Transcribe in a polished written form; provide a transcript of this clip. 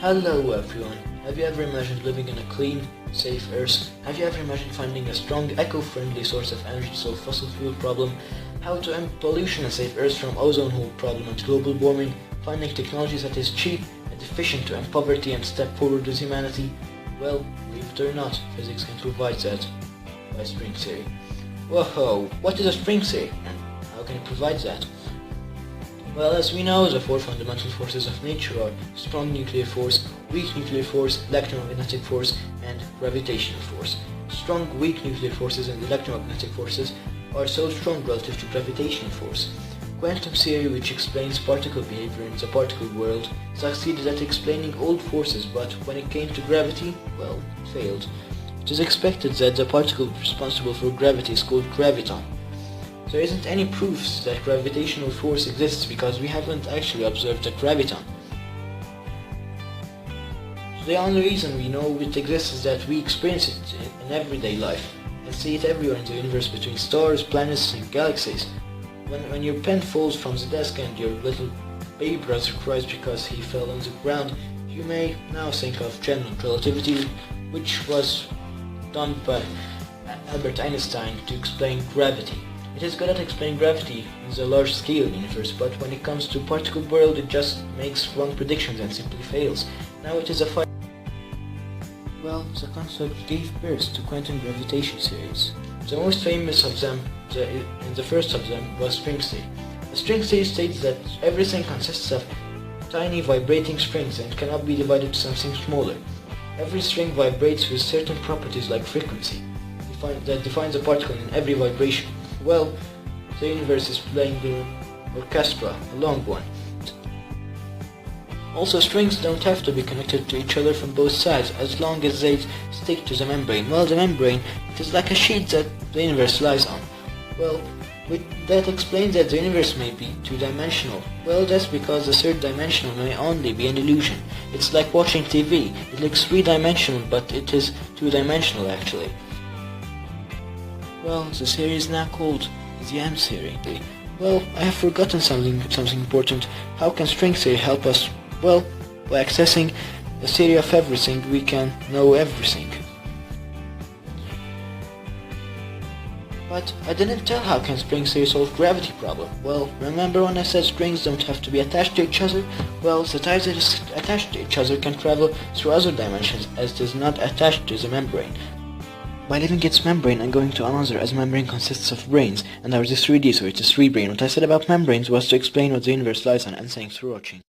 Hello everyone. Have you ever imagined living in a clean, safe Earth? Have you ever imagined finding a strong, eco-friendly source of energy to solve fossil fuel problem? How to end pollution and save Earth from ozone hole problem and global warming? Finding technologies that is cheap and efficient to end poverty and step forward with humanity? Well, believe it or not, physics can provide that by string theory. Whoa, what is a string theory and how can it provide that? Well, as we know, the four fundamental forces of nature are strong nuclear force, weak nuclear force, electromagnetic force, and gravitational force. Strong, weak nuclear forces and electromagnetic forces are so strong relative to gravitational force. Quantum theory, which explains particle behavior in the particle world, succeeded at explaining all forces, but when it came to gravity, well, it failed. It is expected that the particle responsible for gravity is called graviton. There isn't any proofs that gravitational force exists because we haven't actually observed a graviton. So the only reason we know it exists is that we experience it in everyday life and see it everywhere in the universe between stars, planets, and galaxies. When your pen falls from the desk and your little baby brother cries because he fell on the ground, you may now think of general relativity, which was done by Albert Einstein to explain gravity. It is good at explaining gravity in the large-scale universe, but when it comes to particle world, it just makes wrong predictions and simply fails. Now it is a fight. Well, the concept gave birth to quantum gravitation theories. The most famous of them, and the first of them, was string theory. The string theory states that everything consists of tiny vibrating strings and cannot be divided to something smaller. Every string vibrates with certain properties like frequency, that defines a particle in every vibration. Well, the universe is playing the orchestra, a long one. Also, strings don't have to be connected to each other from both sides as long as they stick to the membrane. Well, the membrane, it is like a sheet that the universe lies on. Well, that explains that the universe may be two-dimensional. Well, that's because the third dimensional may only be an illusion. It's like watching TV. It looks three-dimensional, but it is two-dimensional actually. Well, the theory is now called the M theory. Well, I have forgotten something important. How can string theory help us? Well, by accessing the theory of everything, we can know everything. But I didn't tell how can string theory solve gravity problem. Well, remember when I said strings don't have to be attached to each other? Well, the ties that is attached to each other can travel through other dimensions as it is not attached to the membrane. By leaving its membrane and going to another, as membrane consists of brains, and ours is 3D, so it is 3 brain. What I said about membranes was to explain what the universe lies on, and thanks for watching.